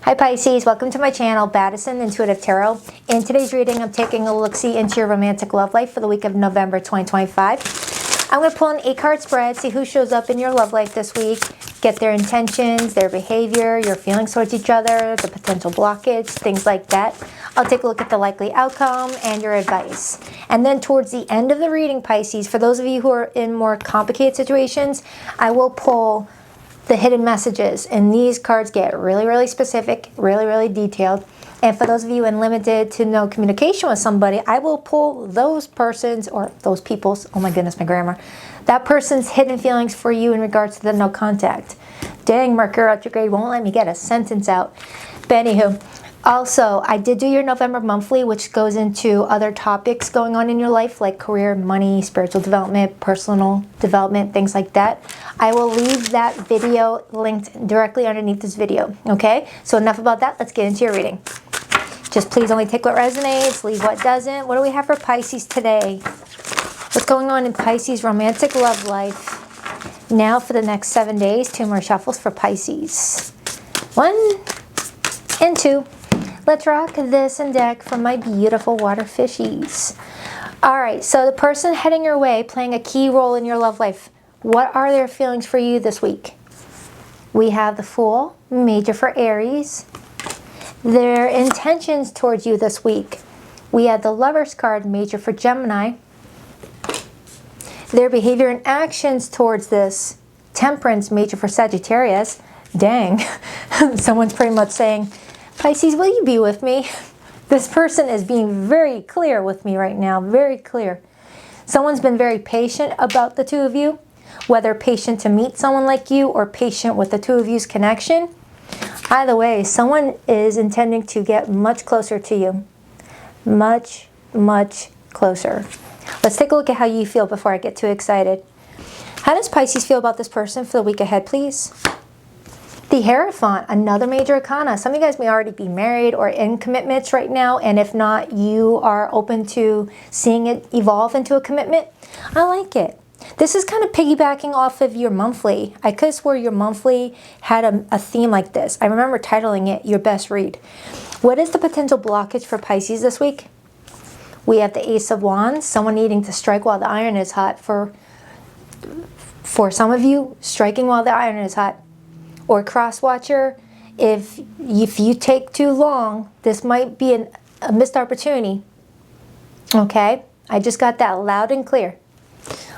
Hi Pisces, welcome to my channel, Baddison Intuitive Tarot. In today's reading, I'm taking a look-see into your romantic love life for the week of November 2025. I'm going to pull an 8-card spread, see who shows up in your love life this week, get their intentions, their behavior, your feelings towards each other, the potential blockage, things like that. I'll take a look at the likely outcome and your advice. And then towards the end of the reading, Pisces, for those of you who are in more complicated situations, I will pull the hidden messages, and these cards get really specific, really detailed. And for those of you in limited to no communication with somebody, I will pull those persons or those people's, oh my goodness, my grammar, that person's hidden feelings for you in regards to the no contact. Dang, Mercury retrograde won't let me get a sentence out. But anywho, also, I did do your November monthly, which goes into other topics going on in your life, like career, money, spiritual development, personal development, things like that. I will leave that video linked directly underneath this video, okay? So enough about that. Let's get into your reading. Just please only take what resonates, leave what doesn't. What do we have for Pisces today? What's going on in Pisces' romantic love life? Now for the next 7 days, 2 more shuffles for Pisces. 1 and 2. Let's rock this and deck from my beautiful water fishies. All right, so the person heading your way, playing a key role in your love life, what are their feelings for you this week? We have the Fool, major for Aries. Their intentions towards you this week. We have the Lovers card, major for Gemini. Their behavior and actions towards this, Temperance, major for Sagittarius. Dang, someone's pretty much saying, Pisces, will you be with me? This person is being very clear with me right now, very clear. Someone's been very patient about the two of you, whether patient to meet someone like you or patient with the two of you's connection. Either way, someone is intending to get much closer to you. Much closer. Let's take a look at how you feel before I get too excited. How does Pisces feel about this person for the week ahead, please? The Hierophant, another major arcana. Some of you guys may already be married or in commitments right now, and if not, you are open to seeing it evolve into a commitment. I like it. This is kind of piggybacking off of your monthly. I could have swore your monthly had a theme like this. I remember titling it Your Best Read. What is the potential blockage for Pisces this week? We have the Ace of Wands, someone needing to strike while the iron is hot. For some of you, striking while the iron is hot. Or cross watcher, if you take too long, this might be a missed opportunity. Okay, I just got that loud and clear.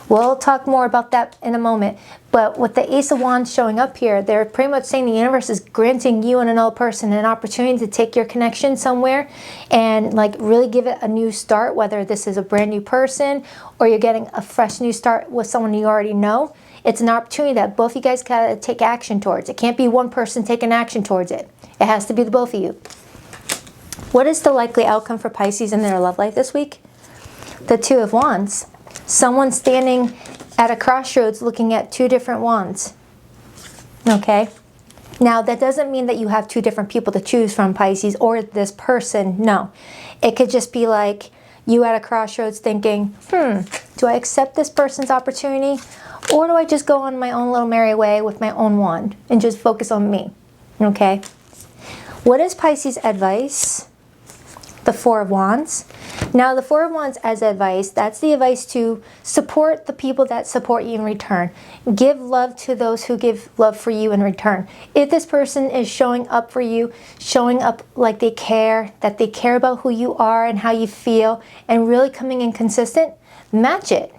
We'll talk more about that in a moment. But with the Ace of Wands showing up here, they're pretty much saying the universe is granting you and another person an opportunity to take your connection somewhere and like really give it a new start, whether this is a brand new person or you're getting a fresh new start with someone you already know. It's an opportunity that both you guys gotta take action towards. It can't be one person taking action towards it. It has to be the both of you. What is the likely outcome for Pisces in their love life this week? The Two of Wands. Someone standing at a crossroads looking at 2 different wands. Okay? Now, that doesn't mean that you have 2 different people to choose from, Pisces, or this person. No. It could just be like you at a crossroads thinking, do I accept this person's opportunity? Or do I just go on my own little merry way with my own wand and just focus on me? Okay? What is Pisces' advice? The Four of Wands. Now, the Four of Wands as advice, that's the advice to support the people that support you in return. Give love to those who give love for you in return. If this person is showing up for you, showing up like they care, that they care about who you are and how you feel, and really coming in consistent, match it.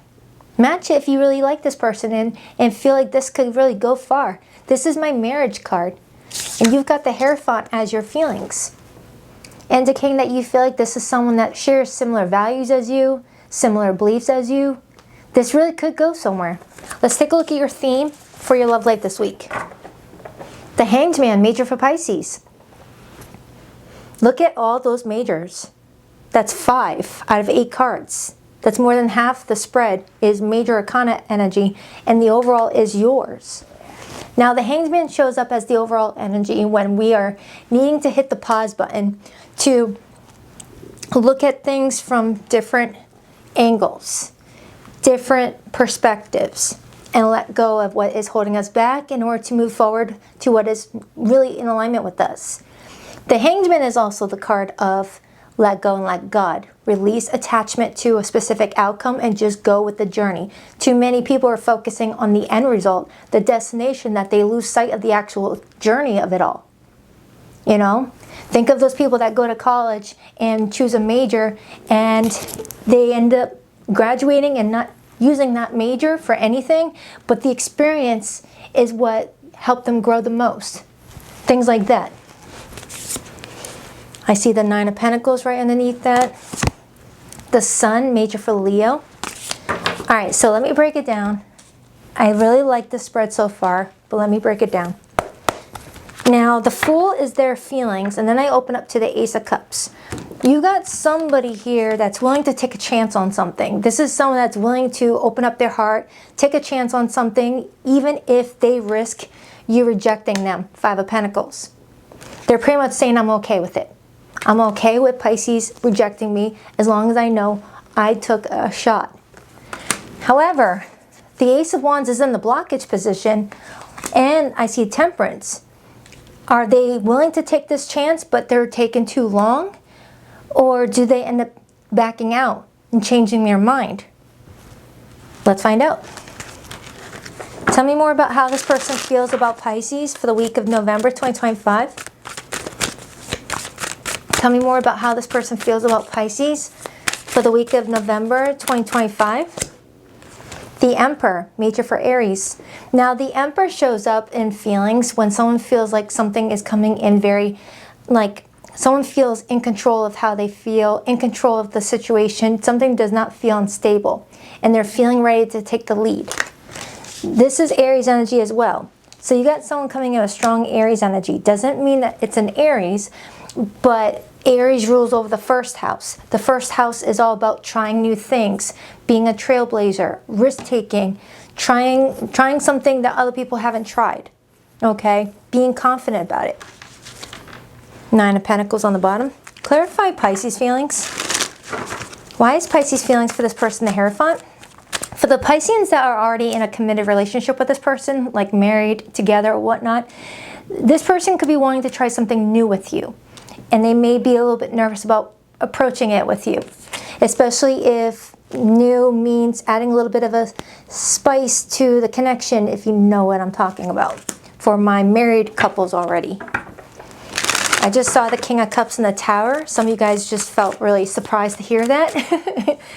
Match it if you really like this person and feel like this could really go far. This is my marriage card. And you've got the Hierophant as your feelings. Indicating that you feel like this is someone that shares similar values as you, similar beliefs as you. This really could go somewhere. Let's take a look at your theme for your love life this week. The Hanged Man, major for Pisces. Look at all those majors. That's 5 out of 8 cards. That's more than half the spread is major arcana energy, and the overall is yours. Now, the Hanged Man shows up as the overall energy when we are needing to hit the pause button to look at things from different angles, different perspectives, and let go of what is holding us back in order to move forward to what is really in alignment with us. The Hanged Man is also the card of let go and let God. Release attachment to a specific outcome and just go with the journey. Too many people are focusing on the end result, the destination, that they lose sight of the actual journey of it all. You know? Think of those people that go to college and choose a major and they end up graduating and not using that major for anything, but the experience is what helped them grow the most. Things like that. I see the Nine of Pentacles right underneath that. The Sun, major for Leo. All right, so let me break it down. I really like this spread so far, but let me break it down. Now, the Fool is their feelings, and then I open up to the Ace of Cups. You got somebody here that's willing to take a chance on something. This is someone that's willing to open up their heart, take a chance on something, even if they risk you rejecting them. Five of Pentacles. They're pretty much saying, I'm okay with it. I'm okay with Pisces rejecting me as long as I know I took a shot. However, the Ace of Wands is in the blockage position, and I see Temperance. Are they willing to take this chance, but they're taking too long? Or do they end up backing out and changing their mind? Let's find out. Tell me more about how this person feels about Pisces for the week of November 2025. Tell me more about how this person feels about Pisces for the week of November 2025. The Emperor, major for Aries. Now, the Emperor shows up in feelings when someone feels like something is coming in very, like, someone feels in control of how they feel, in control of the situation. Something does not feel unstable, and they're feeling ready to take the lead. This is Aries energy as well. So you got someone coming in with strong Aries energy. Doesn't mean that it's an Aries, but Aries rules over the first house. The first house is all about trying new things, being a trailblazer, risk-taking, trying something that other people haven't tried, okay? Being confident about it. Nine of Pentacles on the bottom. Clarify Pisces feelings. Why is Pisces feelings for this person the Hierophant? For the Pisceans that are already in a committed relationship with this person, like married, together, or whatnot, this person could be wanting to try something new with you. And they may be a little bit nervous about approaching it with you, especially if new means adding a little bit of a spice to the connection, if you know what I'm talking about. For my married couples already. I just saw the King of Cups in the Tower. Some of you guys just felt really surprised to hear that.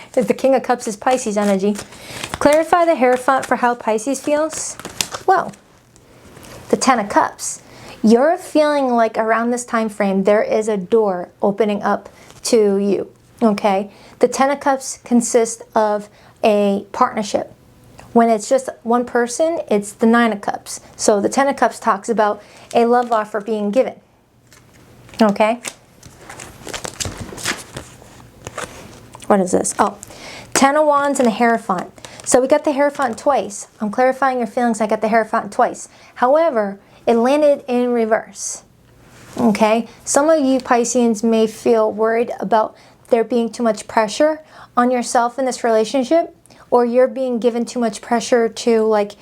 Because the King of Cups is Pisces energy. Clarify the Hierophant for how Pisces feels. Well, the Ten of Cups. You're feeling like around this time frame, there is a door opening up to you, okay? The Ten of Cups consists of a partnership. When it's just one person, it's the Nine of Cups. So the Ten of Cups talks about a love offer being given, okay? What is this? Oh, Ten of Wands and the Hierophant. So we got the Hierophant twice. I'm clarifying your feelings. I got the Hierophant twice. However, it landed in reverse, okay? Some of you Pisceans may feel worried about there being too much pressure on yourself in this relationship, or you're being given too much pressure to, like,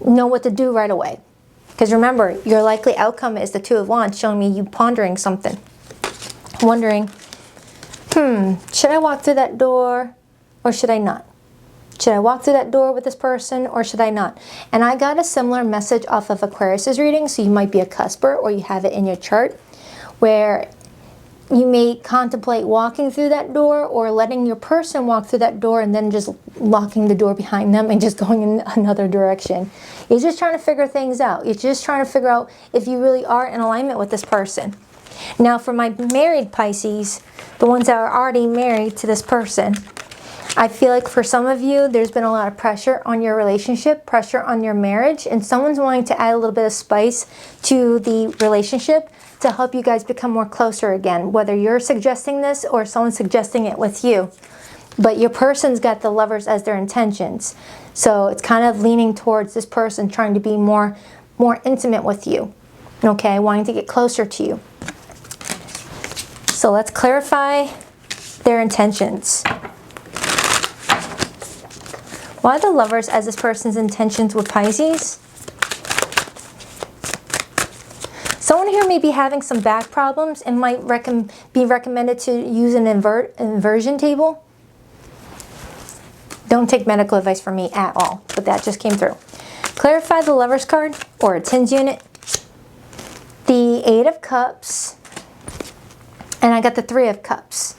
know what to do right away. Because remember, your likely outcome is the Two of Wands, showing me you pondering something. Wondering, should I walk through that door or should I not? Should I walk through that door with this person or should I not? And I got a similar message off of Aquarius's reading, so you might be a cusper or you have it in your chart, where you may contemplate walking through that door or letting your person walk through that door and then just locking the door behind them and just going in another direction. You're just trying to figure things out. You're just trying to figure out if you really are in alignment with this person. Now, for my married Pisces, the ones that are already married to this person, I feel like for some of you, there's been a lot of pressure on your relationship, pressure on your marriage, and someone's wanting to add a little bit of spice to the relationship to help you guys become more closer again, whether you're suggesting this or someone's suggesting it with you. But your person's got the Lovers as their intentions. So it's kind of leaning towards this person trying to be more intimate with you, okay, wanting to get closer to you. So let's clarify their intentions. Why are the Lovers as this person's intentions with Pisces? Someone here may be having some back problems and might be recommended to use an inversion table. Don't take medical advice from me at all, but that just came through. Clarify the Lover's card or a Tens unit. The Eight of Cups. And I got the Three of Cups.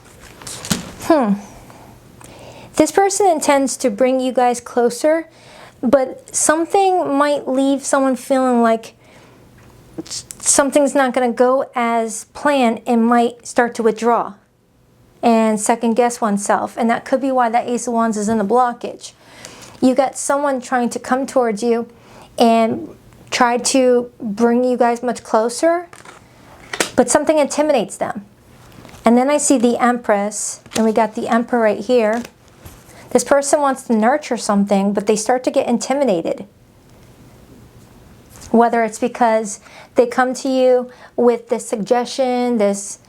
This person intends to bring you guys closer, but something might leave someone feeling like something's not going to go as planned and might start to withdraw and second guess oneself. And that could be why that Ace of Wands is in the blockage. You got someone trying to come towards you and try to bring you guys much closer, but something intimidates them. And then I see the Empress, and we got the Emperor right here. This person wants to nurture something, but they start to get intimidated. Whether it's because they come to you with this suggestion, this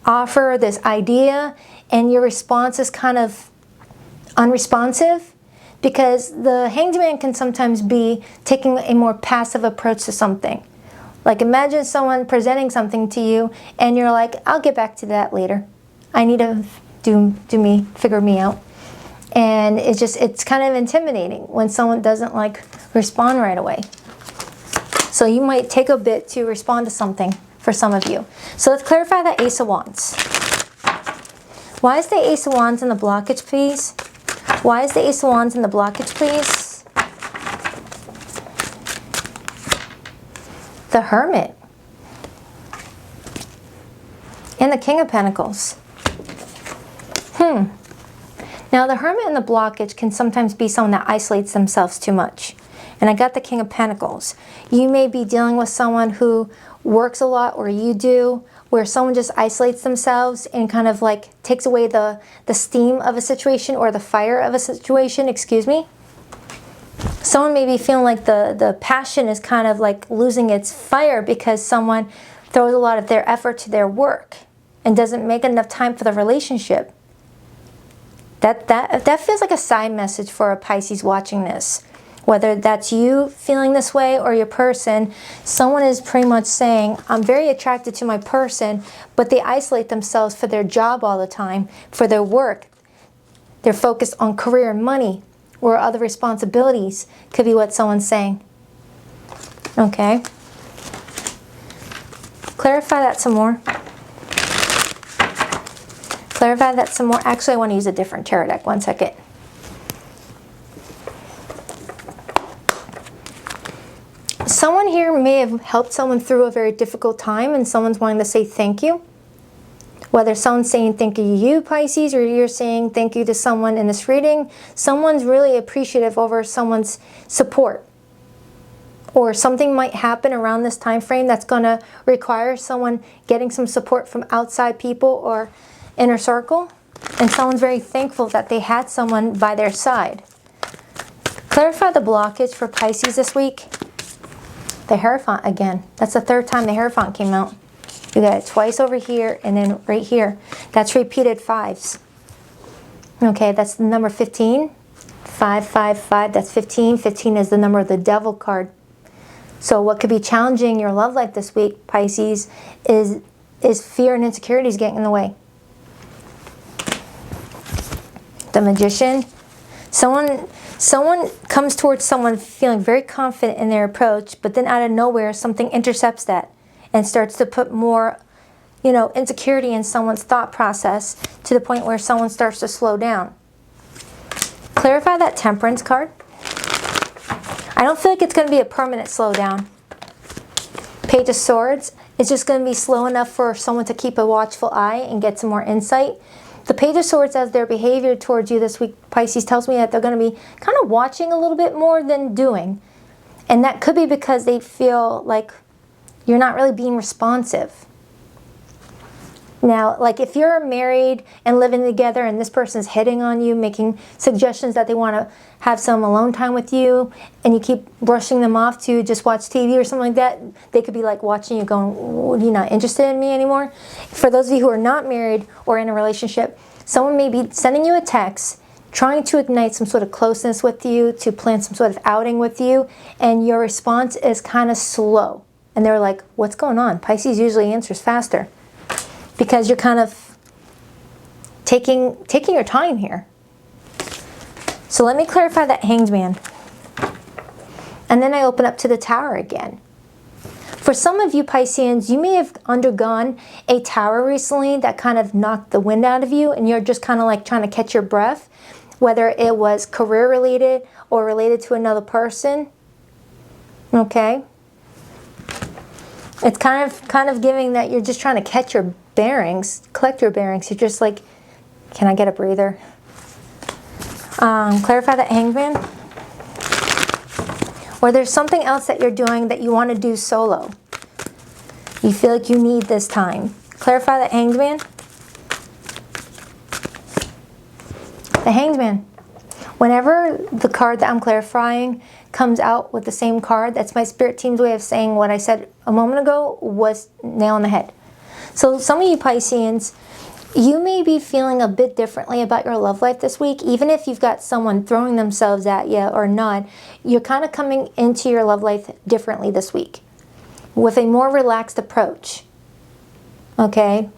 offer, this idea, and your response is kind of unresponsive, because the Hanged Man can sometimes be taking a more passive approach to something. Like imagine someone presenting something to you and you're like, I'll get back to that later. I need to figure me out. And it's kind of intimidating when someone doesn't like respond right away. So you might take a bit to respond to something for some of you. So let's clarify that Ace of Wands. Why is the Ace of Wands in the blockage, please? Why is the Ace of Wands in the blockage, please? The Hermit. And the King of Pentacles. Now the Hermit and the blockage can sometimes be someone that isolates themselves too much. And I got the King of Pentacles. You may be dealing with someone who works a lot, or you do, where someone just isolates themselves and kind of like takes away the steam of a situation, or the fire of a situation, excuse me. Someone may be feeling like the passion is kind of like losing its fire because someone throws a lot of their effort to their work and doesn't make enough time for the relationship. That feels like a side message for a Pisces watching this. Whether that's you feeling this way or your person, someone is pretty much saying, I'm very attracted to my person, but they isolate themselves for their job all the time, for their work. They're focused on career and money, or other responsibilities, could be what someone's saying. Okay. Clarify that some more. Clarify that some more. Actually, I want to use a different tarot deck. One second. Someone here may have helped someone through a very difficult time, and someone's wanting to say thank you. Whether someone's saying thank you to you, Pisces, or you're saying thank you to someone in this reading, someone's really appreciative over someone's support. Or something might happen around this time frame that's going to require someone getting some support from outside people or inner circle. And someone's very thankful that they had someone by their side. Clarify the blockage for Pisces this week. The Hierophant again. That's the third time the Hierophant came out. You got it twice over here and then right here. That's repeated fives. Okay, that's the number 15. 5, 5, 5, that's 15. 15 is the number of the Devil card. So what could be challenging your love life this week, Pisces, is fear and insecurities getting in the way. The Magician. Someone comes towards someone feeling very confident in their approach, but then out of nowhere, something intercepts that and starts to put more, insecurity in someone's thought process to the point where someone starts to slow down. Clarify that Temperance card. I don't feel like it's going to be a permanent slowdown. Page of Swords is just going to be slow enough for someone to keep a watchful eye and get some more insight. The Page of Swords, as their behavior towards you this week, Pisces, tells me that they're going to be kind of watching a little bit more than doing. And that could be because they feel like you're not really being responsive. Now, like if you're married and living together and this person's hitting on you, making suggestions that they want to have some alone time with you, and you keep brushing them off to just watch TV or something like that, they could be like watching you going, "What, are you not interested in me anymore?" For those of you who are not married or in a relationship, someone may be sending you a text, trying to ignite some sort of closeness with you, to plan some sort of outing with you, and your response is kind of slow. And they're like, what's going on? Pisces usually answers faster because you're kind of taking your time here. So let me clarify that Hanged Man. And then I open up to the Tower again. For some of you Pisceans, you may have undergone a tower recently that kind of knocked the wind out of you, and you're just kind of like trying to catch your breath, whether it was career related or related to another person. Okay? It's kind of giving that you're just trying to catch your bearings, collect your bearings. You're just like, can I get a breather? Clarify that Hanged Man. Or there's something else that you're doing that you want to do solo. You feel like you need this time. Clarify that Hanged Man. The Hanged Man. Whenever the card that I'm clarifying comes out with the same card, that's my spirit team's way of saying what I said a moment ago was nail on the head. So some of you Pisceans, you may be feeling a bit differently about your love life this week. Even if you've got someone throwing themselves at you or not, you're kind of coming into your love life differently this week with a more relaxed approach. Okay?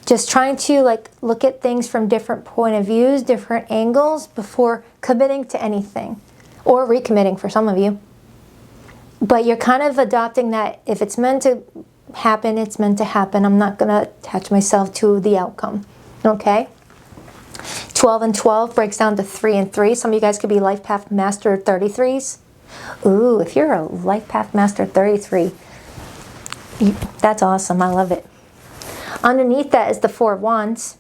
Just trying to like look at things from different point of views, different angles before committing to anything, or recommitting for some of you. But you're kind of adopting that if it's meant to happen, it's meant to happen. I'm not going to attach myself to the outcome. Okay? 12 and 12 breaks down to 3 and 3. Some of you guys could be Life Path Master 33s. Ooh, if you're a Life Path Master 33, that's awesome. I love it. Underneath that is the 4 of Wands.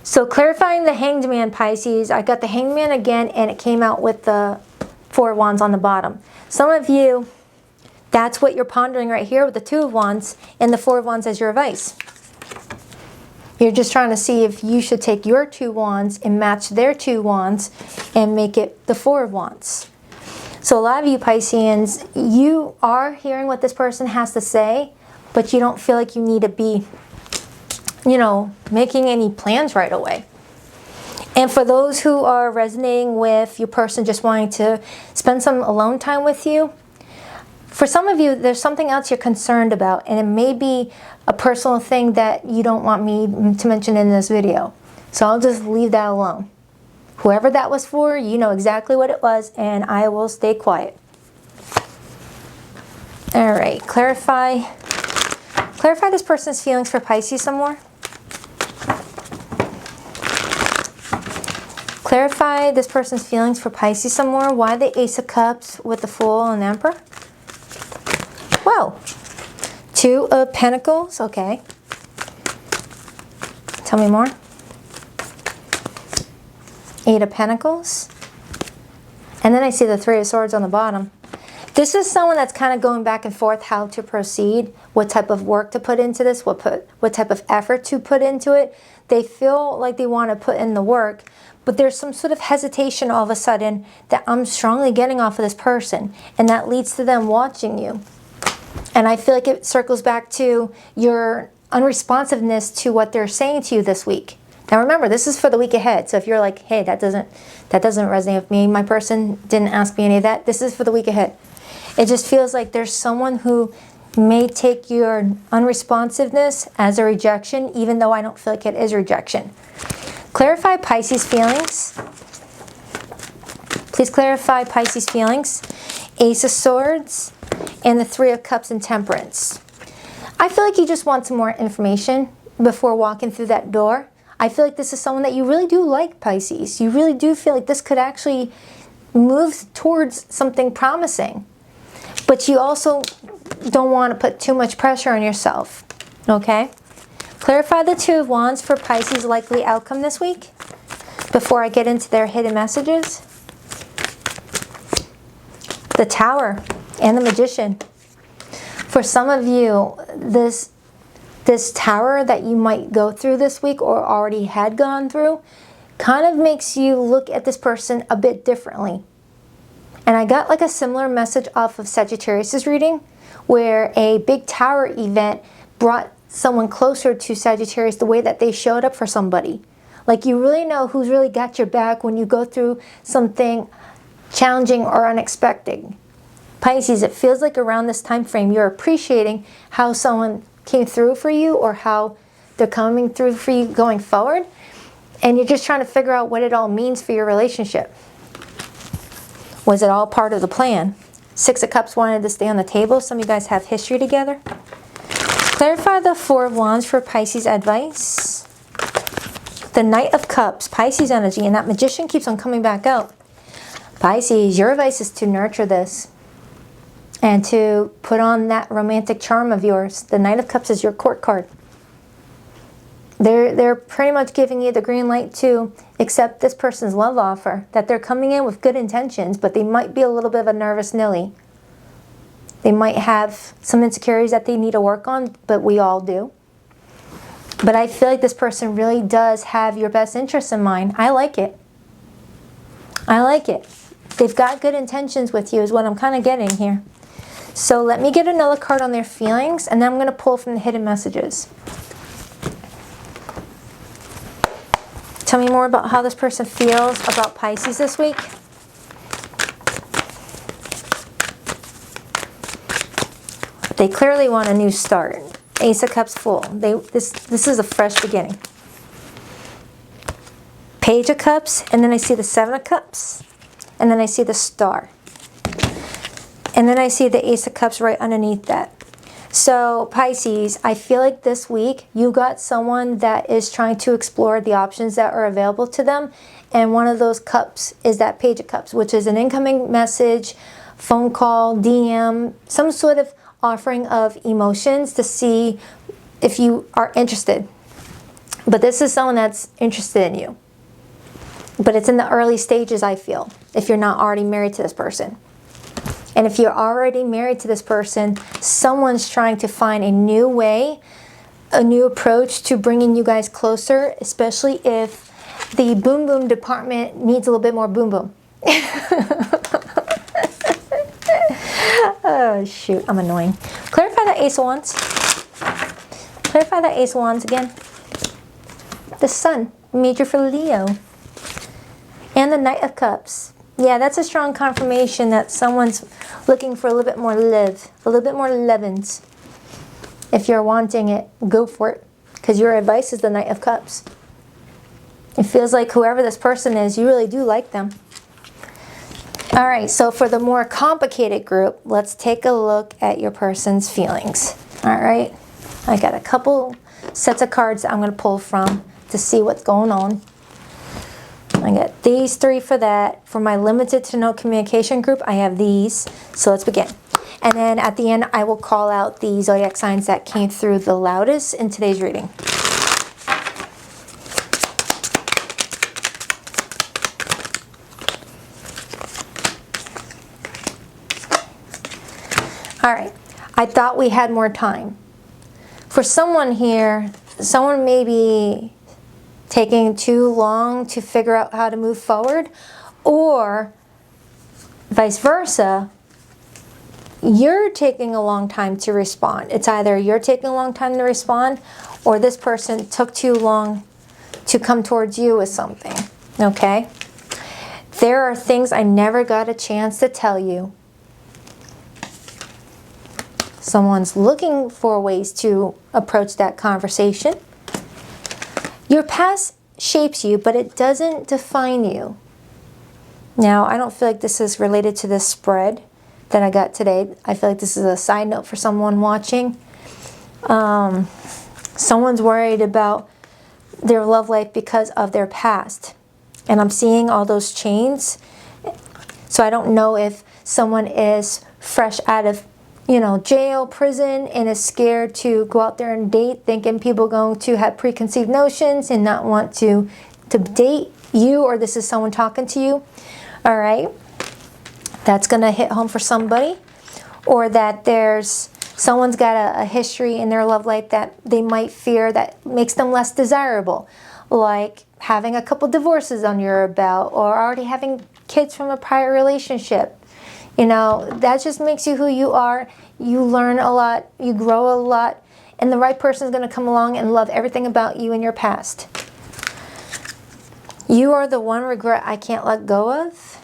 So clarifying the Hanged Man, Pisces, I got the Hanged Man again, and it came out with the 4 of Wands on the bottom. Some of you, that's what you're pondering right here with the 2 of Wands and the 4 of Wands as your advice. You're just trying to see if you should take your 2 Wands and match their 2 Wands and make it the 4 of Wands. So a lot of you Pisceans, you are hearing what this person has to say, but you don't feel like you need to be, you know, making any plans right away. And for those who are resonating with your person just wanting to spend some alone time with you, for some of you, there's something else you're concerned about, and it may be a personal thing that you don't want me to mention in this video. So I'll just leave that alone. Whoever that was for, you know exactly what it was, and I will stay quiet. All right, clarify this person's feelings for Pisces some more. Clarify this person's feelings for Pisces some more. Why the Ace of Cups with the Fool and Emperor? Whoa. 2 of Pentacles. Okay. Tell me more. 8 of Pentacles. And then I see the 3 of Swords on the bottom. This is someone that's kind of going back and forth how to proceed, what type of work to put into this, what type of effort to put into it. They feel like they want to put in the work, but there's some sort of hesitation all of a sudden that I'm strongly getting off of this person, and that leads to them watching you. And I feel like it circles back to your unresponsiveness to what they're saying to you this week. Now remember, this is for the week ahead. So if you're like, hey, that doesn't resonate with me, my person didn't ask me any of that, this is for the week ahead. It just feels like there's someone who may take your unresponsiveness as a rejection, even though I don't feel like it is rejection. Clarify Pisces feelings. Please clarify Pisces feelings. Ace of Swords and the 3 of Cups and Temperance. I feel like you just want some more information before walking through that door. I feel like this is someone that you really do like, Pisces. You really do feel like this could actually move towards something promising. But you also don't want to put too much pressure on yourself. Okay? Clarify the 2 of Wands for Pisces' likely outcome this week before I get into their hidden messages. The Tower and the Magician. For some of you, this tower that you might go through this week or already had gone through kind of makes you look at this person a bit differently. And I got like a similar message off of Sagittarius' reading where a big tower event brought someone closer to Sagittarius the way that they showed up for somebody. Like you really know who's really got your back when you go through something challenging or unexpected. Pisces, it feels like around this time frame, you're appreciating how someone came through for you or how they're coming through for you going forward. And you're just trying to figure out what it all means for your relationship. Was it all part of the plan? Six of Cups wanted to stay on the table. Some of you guys have history together. Clarify the Four of Wands for Pisces advice. The Knight of Cups, Pisces energy, and that Magician keeps on coming back out. Pisces, your advice is to nurture this and to put on that romantic charm of yours. The Knight of Cups is your court card. They're pretty much giving you the green light to accept this person's love offer. That they're coming in with good intentions, but they might be a little bit of a nervous Nelly. They might have some insecurities that they need to work on, but we all do. But I feel like this person really does have your best interests in mind. I like it. I like it. They've got good intentions with you is what I'm kind of getting here. So let me get another card on their feelings, and then I'm going to pull from the hidden messages. Tell me more about how this person feels about Pisces this week. They clearly want a new start. Ace of Cups full. This is a fresh beginning. Page of Cups, and then I see the Seven of Cups, and then I see the Star. And then I see the Ace of Cups right underneath that. So Pisces, I feel like this week you got someone that is trying to explore the options that are available to them. And one of those cups is that Page of Cups, which is an incoming message, phone call, DM, some sort of offering of emotions to see if you are interested. But this is someone that's interested in you. But it's in the early stages, I feel, if you're not already married to this person. And if you're already married to this person, someone's trying to find a new way, a new approach to bringing you guys closer, especially if the boom boom department needs a little bit more boom boom. Oh, shoot, I'm annoying. Clarify the Ace of Wands. Clarify the Ace of Wands again. The Sun, major for Leo. And the Knight of Cups. Yeah, that's a strong confirmation that someone's looking for a little bit more love, a little bit more lovins. If you're wanting it, go for it. Because your advice is the Knight of Cups. It feels like whoever this person is, you really do like them. All right, so for the more complicated group, let's take a look at your person's feelings. All right, I got a couple sets of cards that I'm going to pull from to see what's going on. I got these three for that. For my limited to no communication group, I have these. So let's begin. And then at the end, I will call out the zodiac signs that came through the loudest in today's reading. All right, I thought we had more time. For someone here, someone may be taking too long to figure out how to move forward, or vice versa, you're taking a long time to respond. It's either you're taking a long time to respond, or this person took too long to come towards you with something, okay? There are things I never got a chance to tell you. Someone's looking for ways to approach that conversation. Your past shapes you, but it doesn't define you. Now, I don't feel like this is related to this spread that I got today. I feel like this is a side note for someone watching. Someone's worried about their love life because of their past. And I'm seeing all those chains. So I don't know if someone is fresh out of jail, prison, and is scared to go out there and date, thinking people are going to have preconceived notions and not want to date you, or this is someone talking to you. All right. That's going to hit home for somebody. Or that someone's got a history in their love life that they might fear that makes them less desirable. Like having a couple divorces on your belt, or already having kids from a prior relationship. That just makes you who you are. You learn a lot, you grow a lot, and the right person is going to come along and love everything about you in your past. You are the one regret I can't let go of.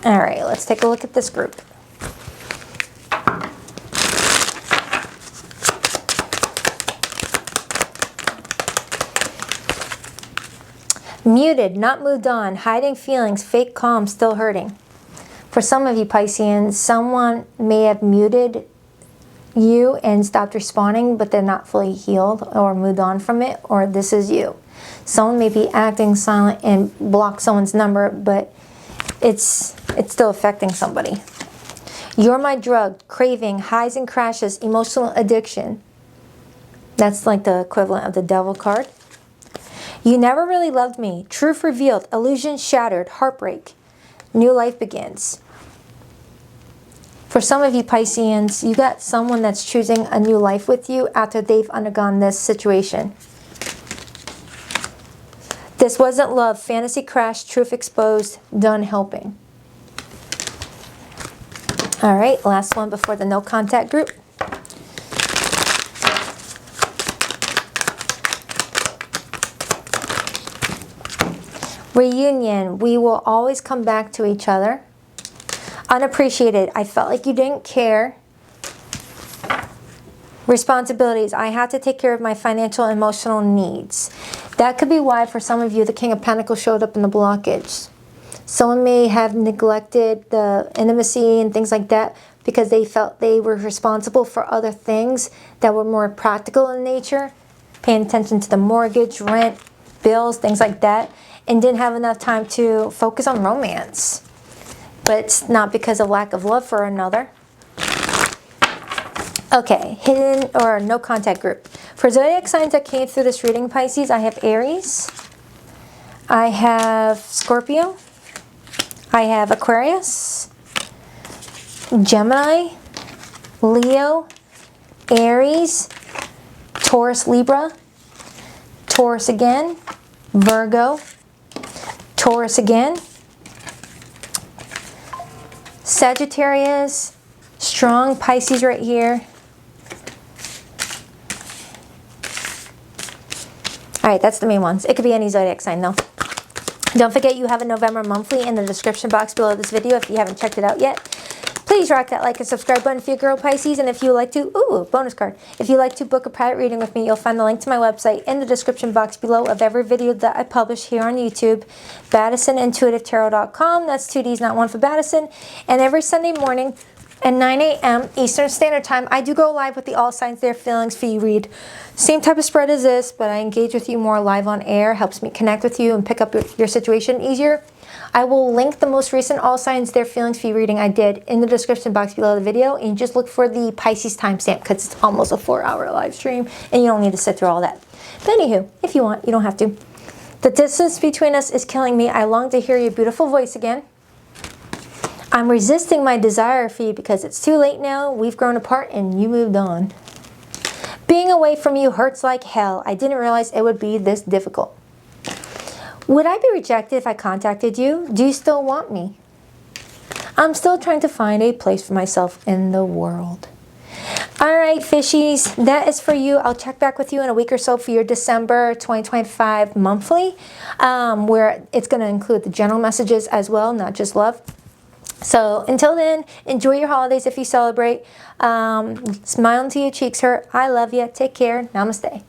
All right, let's take a look at this group. Muted, not moved on, hiding feelings, fake calm, still hurting. For some of you Pisceans, someone may have muted you and stopped responding, but they're not fully healed or moved on from it, or this is you. Someone may be acting silent and block someone's number, but it's still affecting somebody. You're my drug, craving, highs and crashes, emotional addiction. That's like the equivalent of the devil card. You never really loved me, truth revealed, illusion shattered, heartbreak. New life begins. For some of you Pisceans, you got someone that's choosing a new life with you after they've undergone this situation. This wasn't love, fantasy crashed, truth exposed, done helping. All right, last one before the no contact group. Reunion, we will always come back to each other. Unappreciated, I felt like you didn't care. Responsibilities, I had to take care of my financial and emotional needs. That could be why for some of you the King of Pentacles showed up in the blockage. Someone may have neglected the intimacy and things like that because they felt they were responsible for other things that were more practical in nature. Paying attention to the mortgage, rent, bills, things like that, and didn't have enough time to focus on romance. But it's not because of lack of love for another. Okay, hidden or no contact group. For zodiac signs that came through this reading, Pisces, I have Aries, I have Scorpio, I have Aquarius, Gemini, Leo, Aries, Taurus, Libra, Taurus again, Virgo, Taurus again, Sagittarius, strong Pisces right here. All right, that's the main ones. It could be any zodiac sign though. Don't forget you have a November monthly in the description box below this video if you haven't checked it out yet. Please rock that like and subscribe button for your girl Pisces. And if you like to, ooh, bonus card. If you like to book a private reading with me, you'll find the link to my website in the description box below of every video that I publish here on YouTube. BaddisonIntuitiveTarot.com. That's 2 Ds, not one for Baddison. And every Sunday morning at 9 a.m. Eastern Standard Time, I do go live with the All Signs Their Feelings for You read. Same type of spread as this, but I engage with you more live on air. Helps me connect with you and pick up your situation easier. I will link the most recent All Signs Their Feelings for You reading I did in the description box below the video. And just look for the Pisces timestamp because it's almost a 4-hour live stream and you don't need to sit through all that. But anywho, if you want, you don't have to. The distance between us is killing me. I long to hear your beautiful voice again. I'm resisting my desire for you because it's too late now. We've grown apart and you moved on. Being away from you hurts like hell. I didn't realize it would be this difficult. Would I be rejected if I contacted you? Do you still want me? I'm still trying to find a place for myself in the world. All right, fishies, that is for you. I'll check back with you in a week or so for your December 2025 monthly, where it's going to include the general messages as well, not just love. So until then, enjoy your holidays if you celebrate. Smile until your cheeks hurt. I love you. Take care. Namaste.